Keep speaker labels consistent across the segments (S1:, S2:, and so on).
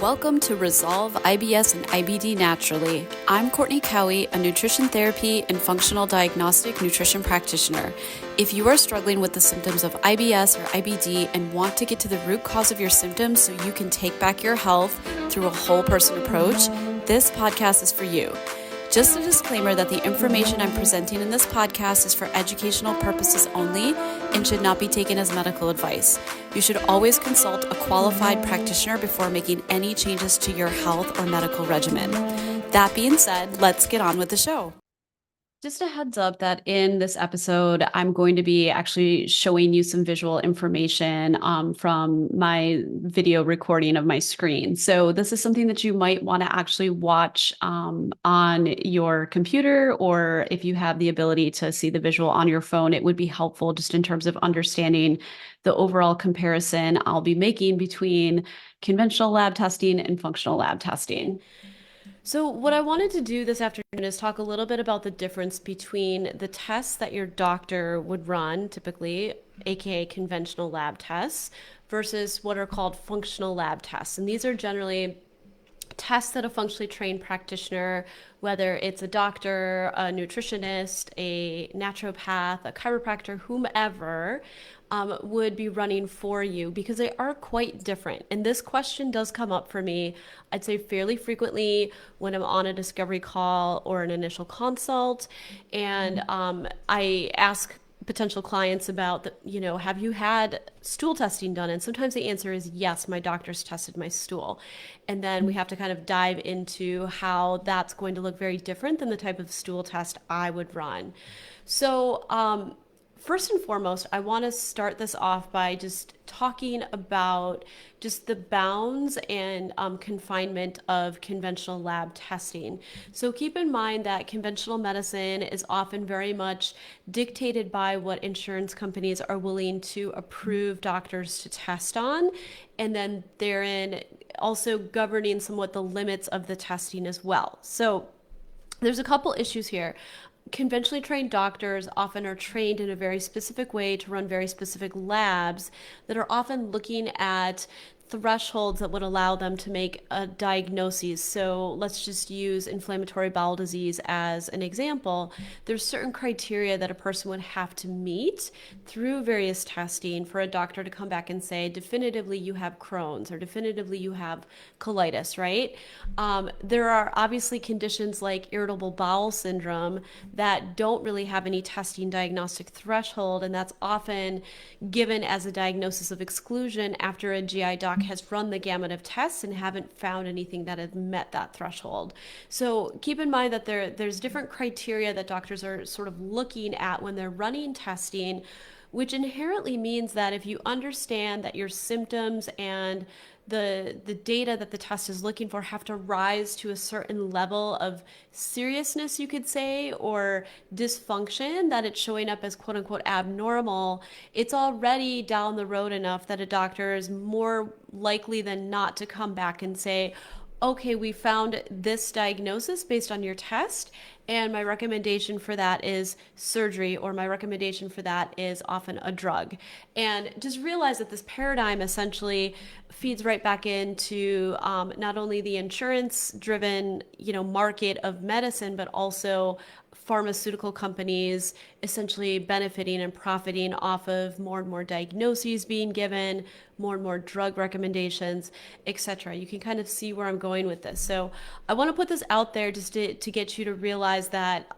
S1: Welcome to Resolve IBS and IBD Naturally. I'm Courtney Cowie, a nutrition therapy and functional diagnostic nutrition practitioner. If you are struggling with the symptoms of IBS or IBD and want to get to the root cause of your symptoms so you can take back your health through a whole person approach, this podcast is for you. Just a disclaimer that the information I'm presenting in this podcast is for educational purposes only and should not be taken as medical advice. You should always consult a qualified practitioner before making any changes to your health or medical regimen. That being said, let's get on with the show. Just a heads up that in this episode, I'm going to be actually showing you some visual information from my video recording of my screen. So this is something that you might want to actually watch on your computer, or if you have the ability to see the visual on your phone, it would be helpful just in terms of understanding the overall comparison I'll be making between conventional lab testing and functional lab testing. So what I wanted to do this afternoon is talk a little bit about the difference between the tests that your doctor would run, typically, aka conventional lab tests, versus what are called functional lab tests. And these are generally tests that a functionally trained practitioner, whether it's a doctor, a nutritionist, a naturopath, a chiropractor, whomever, would be running for you, because they are quite different. And this question does come up for me, I'd say fairly frequently when I'm on a discovery call or an initial consult. And I ask potential clients about, have you had stool testing done? And sometimes the answer is yes, my doctor's tested my stool. And then we have to kind of dive into how that's going to look very different than the type of stool test I would run. So, first and foremost, I want to start this off by just talking about just the bounds and confinement of conventional lab testing. So keep in mind that conventional medicine is often very much dictated by what insurance companies are willing to approve doctors to test on, and then therein also governing somewhat the limits of the testing as well. So there's a couple issues here. Conventionally trained doctors often are trained in a very specific way to run very specific labs that are often looking at thresholds that would allow them to make a diagnosis. So let's just use inflammatory bowel disease as an example. There's certain criteria that a person would have to meet through various testing for a doctor to come back and say, definitively you have Crohn's, or definitively you have colitis, right? There are obviously conditions like irritable bowel syndrome that don't really have any testing diagnostic threshold, and that's often given as a diagnosis of exclusion after a GI doc has run the gamut of tests and haven't found anything that has met that threshold. So keep in mind that there's different criteria that doctors are sort of looking at when they're running testing, which inherently means that if you understand that your symptoms and the data that the test is looking for have to rise to a certain level of seriousness, you could say, or dysfunction, that it's showing up as quote unquote abnormal, it's already down the road enough that a doctor is more likely than not to come back and say, okay, we found this diagnosis based on your test, and my recommendation for that is surgery, or my recommendation for that is often a drug. And just realize that this paradigm essentially feeds right back into not only the insurance-driven, market of medicine, but also pharmaceutical companies essentially benefiting and profiting off of more and more diagnoses being given, more and more drug recommendations, etc. You can kind of see where I'm going with this. So I want to put this out there just to get you to realize that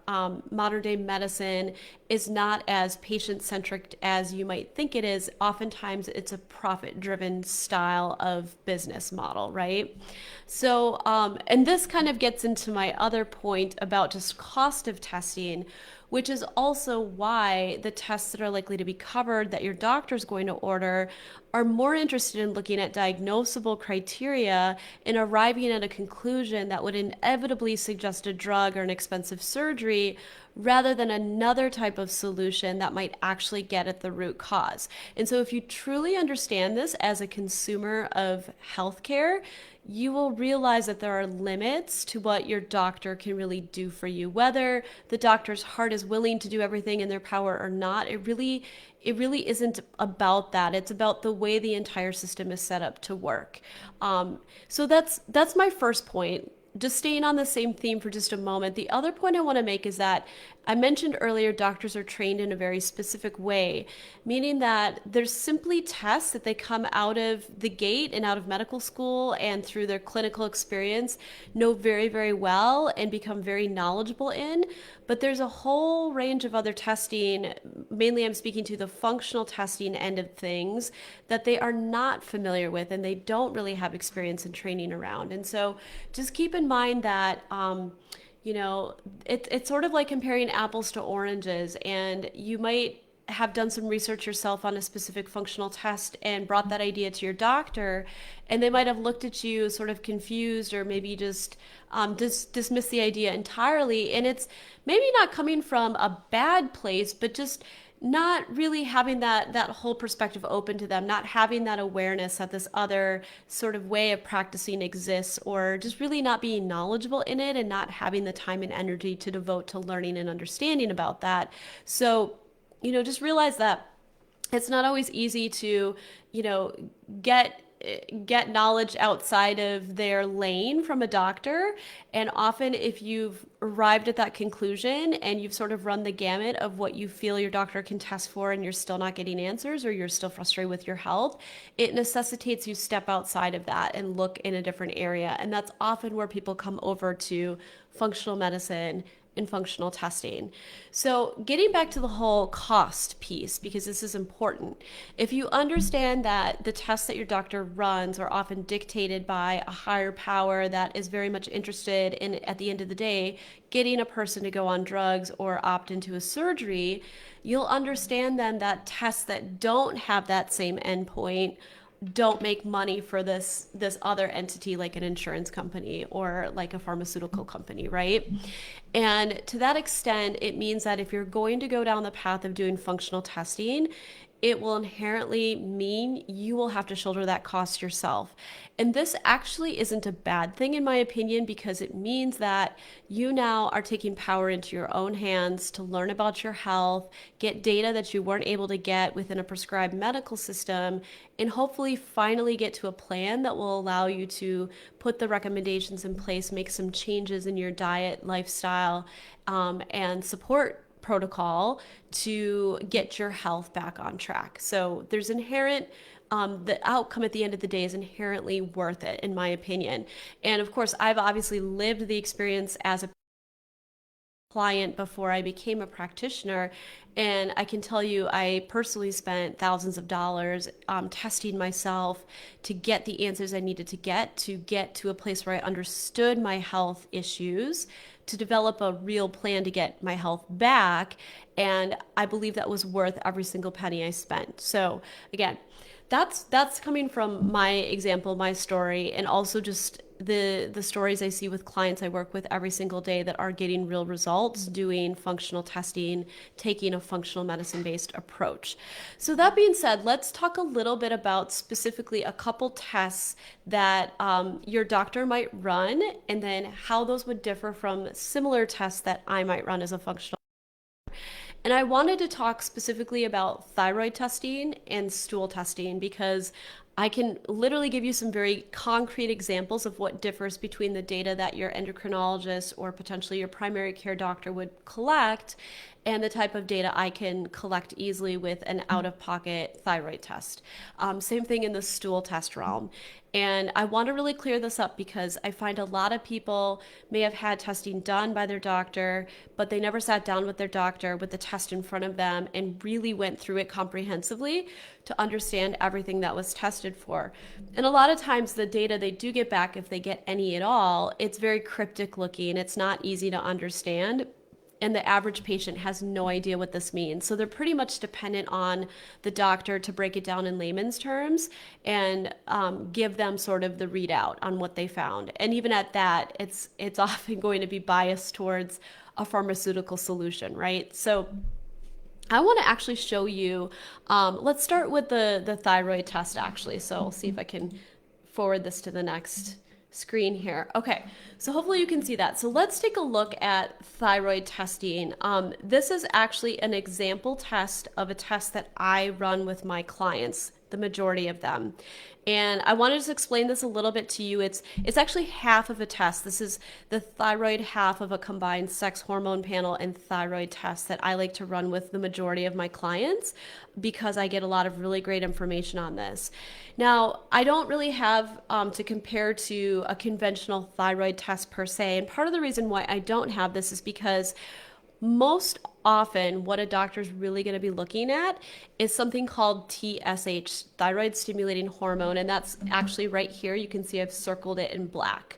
S1: modern day medicine is not as patient-centric as you might think it is. Oftentimes it's a profit-driven style of business model, right? So, and this kind of gets into my other point about just cost of testing, which is also why the tests that are likely to be covered that your doctor is going to order are more interested in looking at diagnosable criteria and arriving at a conclusion that would inevitably suggest a drug or an expensive surgery, rather than another type of solution that might actually get at the root cause. And so if you truly understand this as a consumer of healthcare, you will realize that there are limits to what your doctor can really do for you. Whether the doctor's heart is willing to do everything in their power or not, it really it really isn't about that. It's about the way the entire system is set up to work. So that's my first point. Just staying on the same theme for just a moment. The other point I want to make is that I mentioned earlier doctors are trained in a very specific way, meaning that there's simply tests that they come out of the gate and out of medical school and through their clinical experience know very, very well and become very knowledgeable in. But there's a whole range of other testing, mainly I'm speaking to the functional testing end of things, that they are not familiar with and they don't really have experience and training around. And so just keep in mind that it's sort of like comparing apples to oranges, and you might have done some research yourself on a specific functional test and brought that idea to your doctor, and they might have looked at you sort of confused or maybe just dismiss the idea entirely. And it's maybe not coming from a bad place, but just not really having that whole perspective open to them, not having that awareness that this other sort of way of practicing exists, or just really not being knowledgeable in it and not having the time and energy to devote to learning and understanding about that. So, just realize that it's not always easy to, get knowledge outside of their lane from a doctor. And often, if you've arrived at that conclusion and you've sort of run the gamut of what you feel your doctor can test for and you're still not getting answers, or you're still frustrated with your health, it necessitates you step outside of that and look in a different area. And that's often where people come over to functional medicine in functional testing. So getting back to the whole cost piece, because this is important. If you understand that the tests that your doctor runs are often dictated by a higher power that is very much interested in, at the end of the day, getting a person to go on drugs or opt into a surgery, you'll understand then that tests that don't have that same endpoint don't make money for this other entity, like an insurance company or like a pharmaceutical company, right? And to that extent, it means that if you're going to go down the path of doing functional testing, it will inherently mean you will have to shoulder that cost yourself. And this actually isn't a bad thing, in my opinion, because it means that you now are taking power into your own hands to learn about your health, get data that you weren't able to get within a prescribed medical system, and hopefully finally get to a plan that will allow you to put the recommendations in place, make some changes in your diet, lifestyle, and support protocol to get your health back on track. So there's inherent the outcome at the end of the day is inherently worth it, in my opinion. And of course, I've obviously lived the experience as a client before I became a practitioner. And I can tell you, I personally spent thousands of dollars testing myself to get the answers I needed to get to a place where I understood my health issues, to develop a real plan to get my health back. And I believe that was worth every single penny I spent. So again, that's coming from my example, my story, and also just the stories I see with clients I work with every single day that are getting real results doing functional testing, taking a functional medicine based approach. So that being said, let's talk a little bit about specifically a couple tests that your doctor might run, and then how those would differ from similar tests that I might run as a functional. And I wanted to talk specifically about thyroid testing and stool testing, because I can literally give you some very concrete examples of what differs between the data that your endocrinologist or potentially your primary care doctor would collect and the type of data I can collect easily with an out-of-pocket thyroid test. Same thing in the stool test realm. And I want to really clear this up because I find a lot of people may have had testing done by their doctor, but they never sat down with their doctor with the test in front of them and really went through it comprehensively to understand everything that was tested for. And a lot of times the data they do get back, if they get any at all, it's very cryptic looking. It's not easy to understand. And the average patient has no idea what this means. So they're pretty much dependent on the doctor to break it down in layman's terms and give them sort of the readout on what they found. And even at that, it's often going to be biased towards a pharmaceutical solution, right? So I want to actually show you, let's start with the thyroid test actually. So I'll see if I can forward this to the next screen here. Okay, so hopefully you can see that. So let's take a look at thyroid testing. This is actually an example test of a test that I run with my clients, the majority of them. And I want to just explain this a little bit to you. It's actually half of a test. This is the thyroid half of a combined sex hormone panel and thyroid test that I like to run with the majority of my clients because I get a lot of really great information on this. Now, I don't really have to compare to a conventional thyroid test per se. And part of the reason why I don't have this is because most often what a doctor is really going to be looking at is something called TSH, thyroid stimulating hormone, and that's actually right here. You can see I've circled it in black.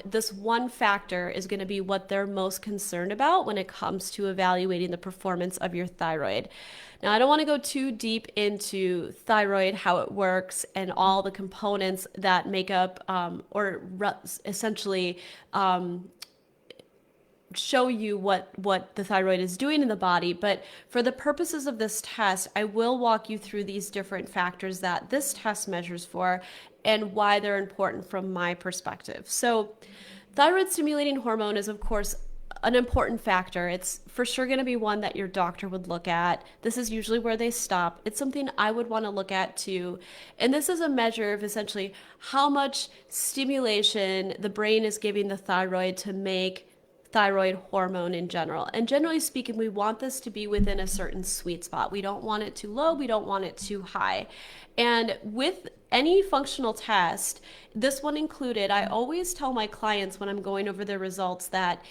S1: This one factor is going to be what they're most concerned about when it comes to evaluating the performance of your thyroid. Now, I don't want to go too deep into thyroid, how it works, and all the components that make up essentially show you what the thyroid is doing in the body. But for the purposes of this test, I will walk you through these different factors that this test measures for and why they're important from my perspective. So thyroid stimulating hormone is, of course, an important factor. It's for sure going to be one that your doctor would look at. This is usually where they stop. It's something I would want to look at too. And this is a measure of essentially how much stimulation the brain is giving the thyroid to make thyroid hormone in general. And generally speaking, we want this to be within a certain sweet spot. We don't want it too low, we don't want it too high. And with any functional test, this one included, I always tell my clients when I'm going over their results that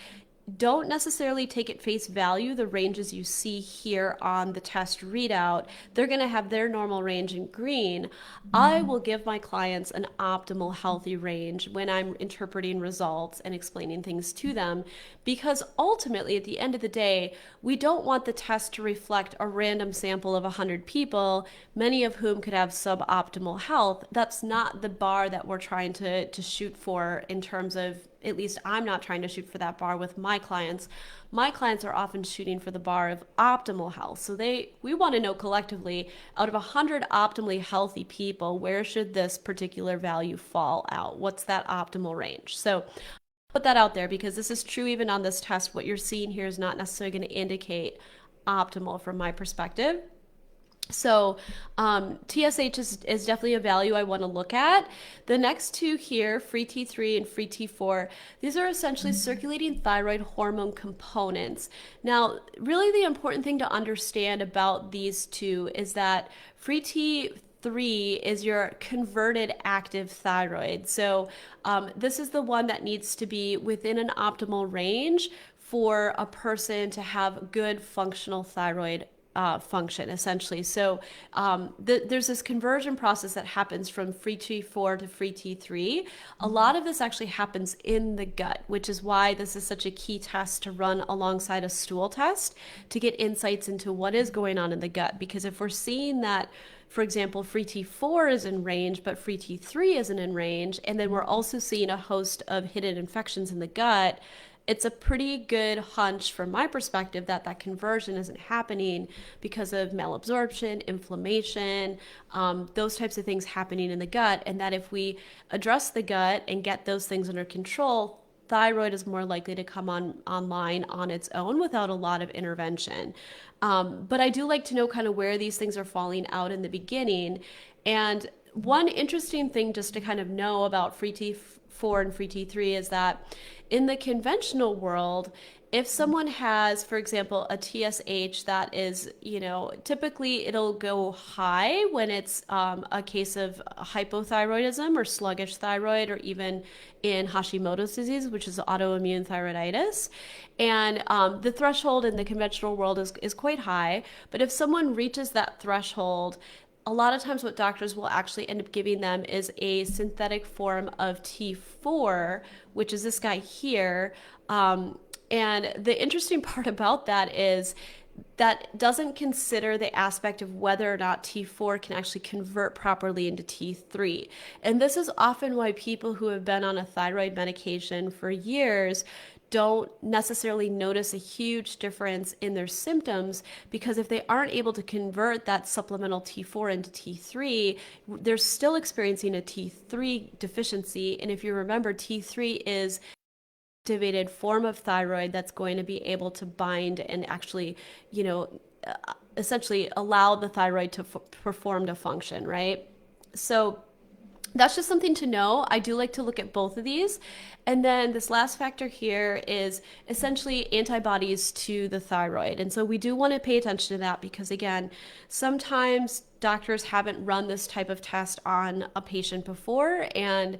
S1: don't necessarily take at face value the ranges you see here on the test readout. They're going to have their normal range in green. I will give my clients an optimal healthy range when I'm interpreting results and explaining things to them, because ultimately at the end of the day, we don't want the test to reflect a random sample of 100 people, many of whom could have suboptimal health. That's not the bar that we're trying to shoot for in terms of, at least I'm not trying to shoot for that bar with my clients. My clients are often shooting for the bar of optimal health. So we want to know collectively, out of 100 optimally healthy people, where should this particular value fall out? What's that optimal range? So put that out there because this is true even on this test. What you're seeing here is not necessarily going to indicate optimal from my perspective. So TSH is definitely a value I want to look at. The next two here, free T3 and free T4, these are essentially circulating thyroid hormone components. Now, really the important thing to understand about these two is that free T3 is your converted active thyroid. So this is the one that needs to be within an optimal range for a person to have good functional thyroid function, essentially. So there's this conversion process that happens from free T4 to free T3. A lot of this actually happens in the gut, which is why this is such a key test to run alongside a stool test to get insights into what is going on in the gut. Because if we're seeing that, for example, free T4 is in range, but free T3 isn't in range, and then we're also seeing a host of hidden infections in the gut, it's a pretty good hunch from my perspective that that conversion isn't happening because of malabsorption, inflammation, those types of things happening in the gut. And that if we address the gut and get those things under control, thyroid is more likely to come online on its own without a lot of intervention. But I do like to know kind of where these things are falling out in the beginning. And one interesting thing just to kind of know about free T4 and free T3 is that in the conventional world, if someone has, for example, a TSH that is, typically it'll go high when it's a case of hypothyroidism or sluggish thyroid, or even in Hashimoto's disease, which is autoimmune thyroiditis. And the threshold in the conventional world is quite high. But if someone reaches that threshold, a lot of times what doctors will actually end up giving them is a synthetic form of T4, which is this guy here. And the interesting part about that is that doesn't consider the aspect of whether or not T4 can actually convert properly into T3. And this is often why people who have been on a thyroid medication for years don't necessarily notice a huge difference in their symptoms, because if they aren't able to convert that supplemental T4 into T3, they're still experiencing a T3 deficiency. And if you remember, T3 is activated form of thyroid that's going to be able to bind and actually, essentially allow the thyroid to perform to function, right? So that's just something to know. I do like to look at both of these. And then this last factor here is essentially antibodies to the thyroid. And so we do want to pay attention to that, because again, sometimes doctors haven't run this type of test on a patient before. And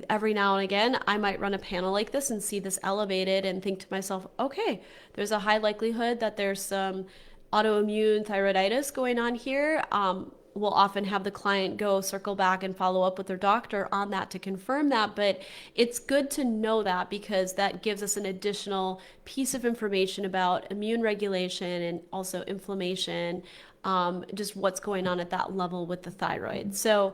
S1: every now and again, I might run a panel like this and see this elevated and think to myself, okay, there's a high likelihood that there's some autoimmune thyroiditis going on here. We'll often have the client go circle back and follow up with their doctor on that to confirm that. But it's good to know that, because that gives us an additional piece of information about immune regulation and also inflammation, just what's going on at that level with the thyroid. So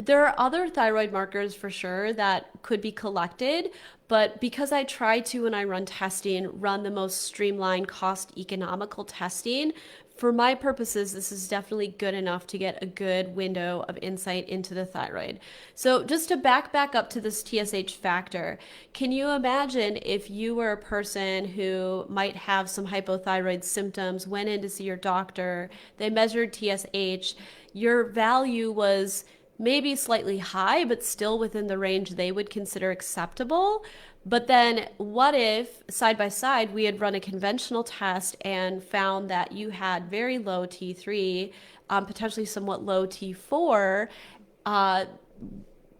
S1: there are other thyroid markers for sure that could be collected, but because I try to, when I run testing, run the most streamlined, cost economical testing, for my purposes, this is definitely good enough to get a good window of insight into the thyroid. So just to back up to this TSH factor, can you imagine if you were a person who might have some hypothyroid symptoms, went in to see your doctor, they measured TSH, your value was maybe slightly high, but still within the range they would consider acceptable. But then what if side by side we had run a conventional test and found that you had very low T3, potentially somewhat low T4,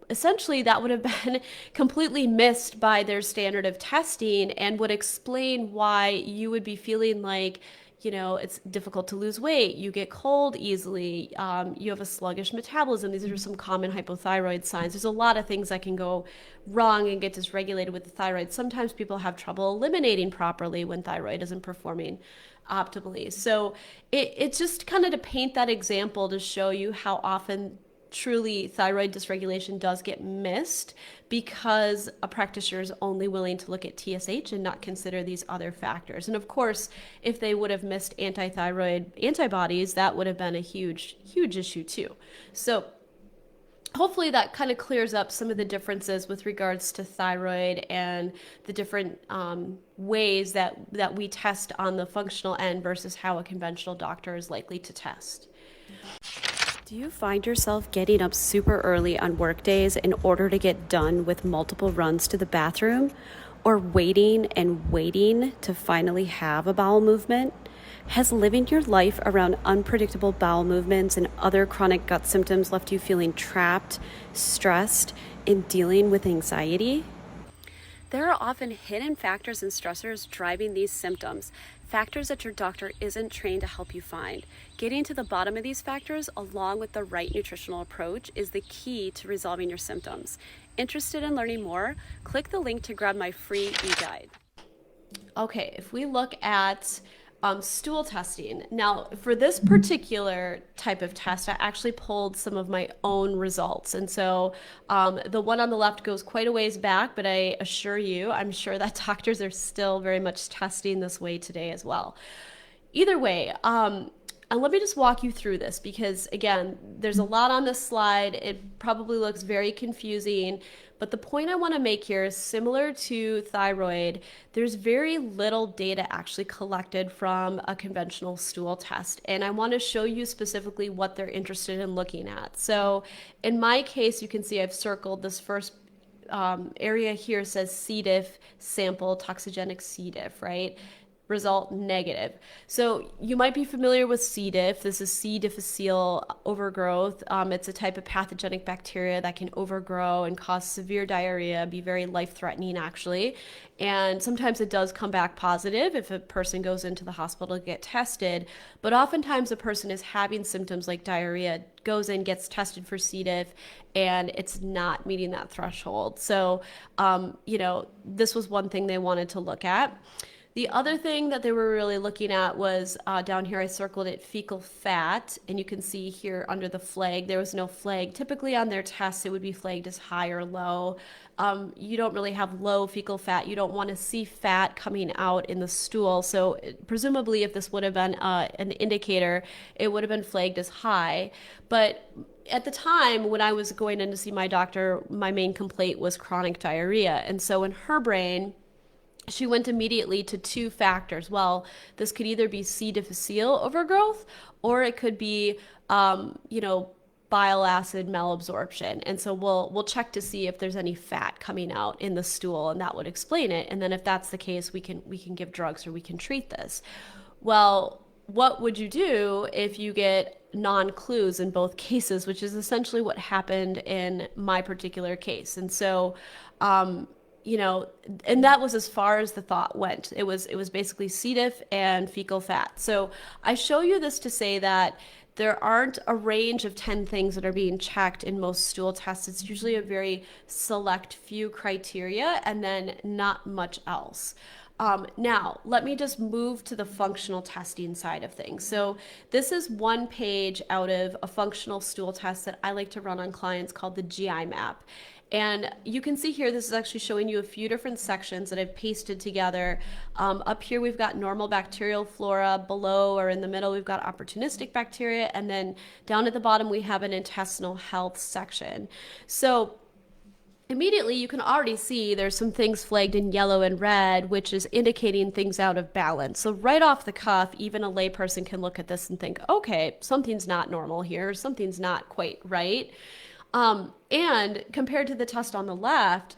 S1: essentially that would have been completely missed by their standard of testing, and would explain why you would be feeling like, it's difficult to lose weight, you get cold easily, you have a sluggish metabolism. These are some common hypothyroid signs. There's a lot of things that can go wrong and get dysregulated with the thyroid. Sometimes people have trouble eliminating properly when thyroid isn't performing optimally. So it's just kind of to paint that example to show you how often truly thyroid dysregulation does get missed, because a practitioner is only willing to look at TSH and not consider these other factors. And of course, if they would have missed anti-thyroid antibodies, that would have been a huge issue too. So hopefully that kind of clears up some of the differences with regards to thyroid and the different ways that we test on the functional end versus how a conventional doctor is likely to test. Do you find yourself getting up super early on work days in order to get done with multiple runs to the bathroom, or waiting and waiting to finally have a bowel movement? Has living your life around unpredictable bowel movements and other chronic gut symptoms left you feeling trapped, stressed, and dealing with anxiety? There are often hidden factors and stressors driving these symptoms, factors that your doctor isn't trained to help you find. Getting to the bottom of these factors, along with the right nutritional approach, is the key to resolving your symptoms. Interested in learning more? Click the link to grab my free e-guide. Okay, if we look at stool testing. Now, for this particular type of test, I actually pulled some of my own results. And so the one on the left goes quite a ways back, but I assure you, I'm sure that doctors are still very much testing this way today as well. Either way, and let me just walk you through this, because again, there's a lot on this slide. It probably looks very confusing, but the point I want to make here is similar to thyroid. There's very little data actually collected from a conventional stool test, and I want to show you specifically what they're interested in looking at. So in my case, you can see I've circled this first area here, says C. diff sample, toxigenic C. diff, right? Result negative. So you might be familiar with C. diff. This is C. difficile overgrowth. It's a type of pathogenic bacteria that can overgrow and cause severe diarrhea, be very life-threatening actually. And sometimes it does come back positive if a person goes into the hospital to get tested. But oftentimes a person is having symptoms like diarrhea, goes in, gets tested for C. diff, and it's not meeting that threshold. So, this was one thing they wanted to look at. The other thing that they were really looking at was down here, I circled it, fecal fat. And you can see here under the flag, there was no flag. Typically on their tests, it would be flagged as high or low. You don't really have low fecal fat. You don't want to see fat coming out in the stool. So presumably if this would have been an indicator, it would have been flagged as high. But at the time when I was going in to see my doctor, my main complaint was chronic diarrhea. And so in her brain, she went immediately to two factors. Well, this could either be C. difficile overgrowth, or it could be, bile acid malabsorption. And so we'll check to see if there's any fat coming out in the stool, and that would explain it. And then if that's the case, we can give drugs or we can treat this. Well, what would you do if you get non-clues in both cases, which is essentially what happened in my particular case. And so, and that was as far as the thought went. It was basically C. diff and fecal fat. So I show you this to say that there aren't a range of 10 things that are being checked in most stool tests. It's usually a very select few criteria and then not much else. Now, let me just move to the functional testing side of things. So this is one page out of a functional stool test that I like to run on clients called the GI map. And you can see here, this is actually showing you a few different sections that I've pasted together. Up here, we've got normal bacterial flora. Below or in the middle, we've got opportunistic bacteria. And then down at the bottom, we have an intestinal health section. So immediately you can already see there's some things flagged in yellow and red, which is indicating things out of balance. So right off the cuff, even a layperson can look at this and think, okay, something's not normal here, something's not quite right. And compared to the test on the left,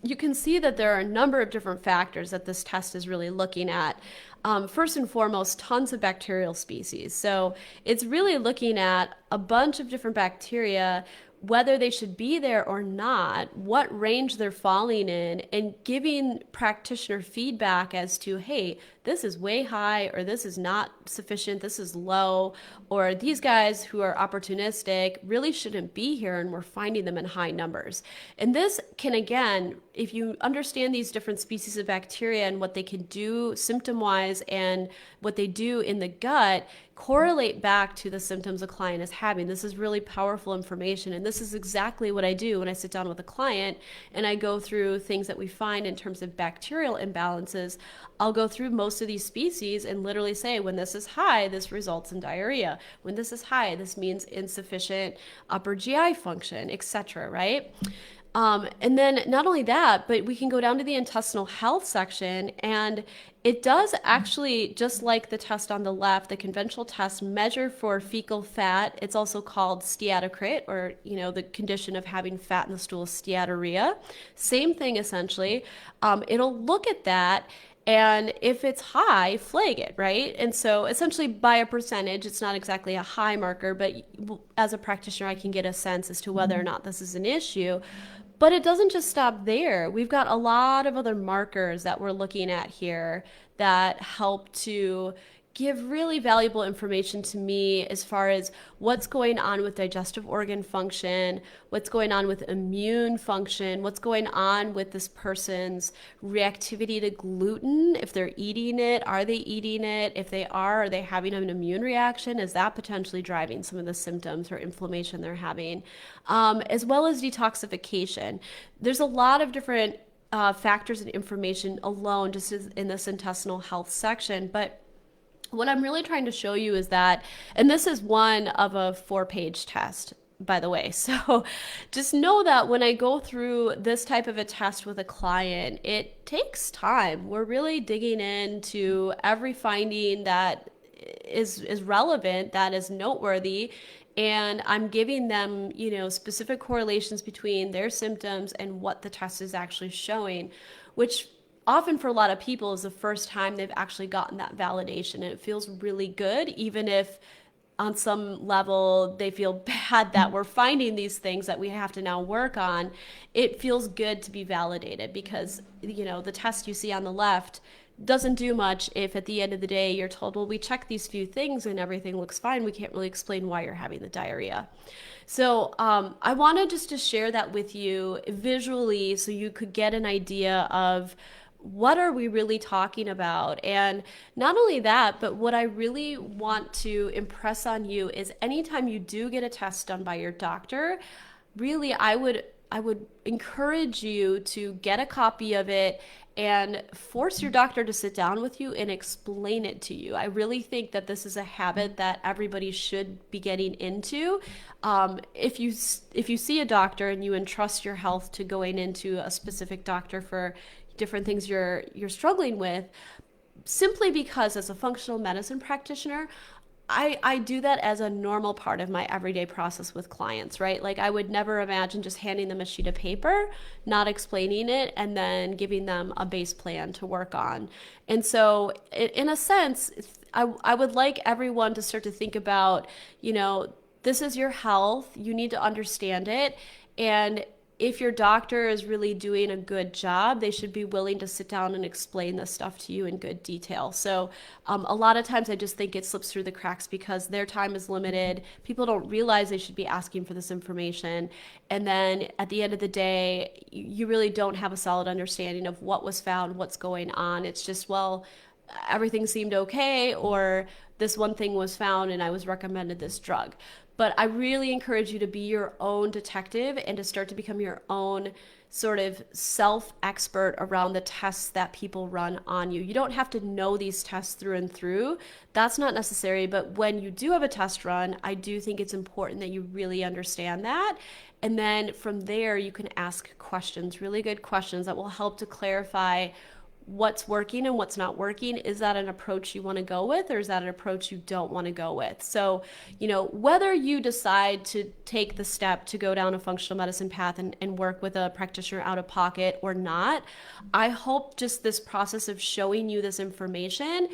S1: you can see that there are a number of different factors that this test is really looking at. First and foremost, tons of bacterial species. So it's really looking at a bunch of different bacteria, whether they should be there or not, what range they're falling in, and giving practitioner feedback as to, hey, this is way high, or this is not sufficient, this is low, or these guys who are opportunistic really shouldn't be here and we're finding them in high numbers. And this can, again, if you understand these different species of bacteria and what they can do symptom-wise and what they do in the gut, correlate back to the symptoms a client is having. This is really powerful information, and this is exactly what I do when I sit down with a client and I go through things that we find in terms of bacterial imbalances. I'll go through most of these species and literally say, when this is high, this results in diarrhea. When this is high, this means insufficient upper GI function, etc., right? And then not only that, but we can go down to the intestinal health section, and it does actually, just like the test on the left, the conventional test, measure for fecal fat. It's also called steatocrit, or, the condition of having fat in the stool, steatorrhea. Same thing, essentially. It'll look at that, and if it's high, flag it, right? And so essentially by a percentage, it's not exactly a high marker, but as a practitioner, I can get a sense as to whether or not this is an issue. But it doesn't just stop there. We've got a lot of other markers that we're looking at here that help to give really valuable information to me as far as what's going on with digestive organ function, what's going on with immune function, what's going on with this person's reactivity to gluten. If they're eating it, are they eating it? If they are they having an immune reaction? Is that potentially driving some of the symptoms or inflammation they're having? As well as detoxification. There's a lot of different factors and information alone just in this intestinal health section, but what I'm really trying to show you is that, and this is one of a 4-page test, by the way. So just know that when I go through this type of a test with a client, it takes time. We're really digging into every finding that is relevant, that is noteworthy. And I'm giving them, specific correlations between their symptoms and what the test is actually showing, which often for a lot of people is the first time they've actually gotten that validation. And it feels really good, even if on some level they feel bad that we're finding these things that we have to now work on. It feels good to be validated because, the test you see on the left doesn't do much if at the end of the day you're told, well, we checked these few things and everything looks fine. We can't really explain why you're having the diarrhea. So I wanted just to share that with you visually so you could get an idea of
S2: what are we really talking about? And not only that, but what I really want to impress on you is anytime you do get a test done by your doctor, really I would encourage you to get a copy of it and force your doctor to sit down with you and explain it to you. I really think that this is a habit that everybody should be getting into. If you see a doctor and you entrust your health to going into a specific doctor for different things you're struggling with, simply because as a functional medicine practitioner, I do that as a normal part of my everyday process with clients, right? Like I would never imagine just handing them a sheet of paper, not explaining it, and then giving them a base plan to work on. And so, in a sense, I would like everyone to start to think about, this is your health, you need to understand it. And if your doctor is really doing a good job, they should be willing to sit down and explain this stuff to you in good detail. So, a lot of times I just think it slips through the cracks because their time is limited. People don't realize they should be asking for this information. And then at the end of the day, you really don't have a solid understanding of what was found, what's going on. It's just, well, everything seemed okay, or this one thing was found and I was recommended this drug. But I really encourage you to be your own detective and to start to become your own sort of self-expert around the tests that people run on you. You don't have to know these tests through and through. That's not necessary. But when you do have a test run, I do think it's important that you really understand that. And then from there, you can ask questions, really good questions that will help to clarify what's working and what's not working. Is that an approach you want to go with, or is that an approach you don't want to go with? So, whether you decide to take the step to go down a functional medicine path and work with a practitioner out of pocket or not, I hope just this process of showing you this information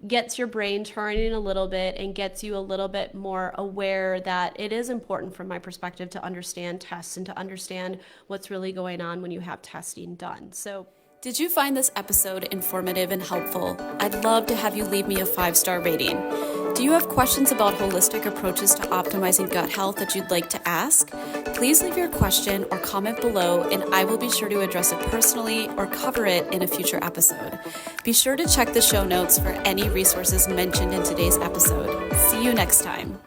S2: gets your brain turning a little bit and gets you a little bit more aware that it is important from my perspective to understand tests and to understand what's really going on when you have testing done. So
S1: did you find this episode informative and helpful? I'd love to have you leave me a 5-star rating. Do you have questions about holistic approaches to optimizing gut health that you'd like to ask? Please leave your question or comment below, and I will be sure to address it personally or cover it in a future episode. Be sure to check the show notes for any resources mentioned in today's episode. See you next time.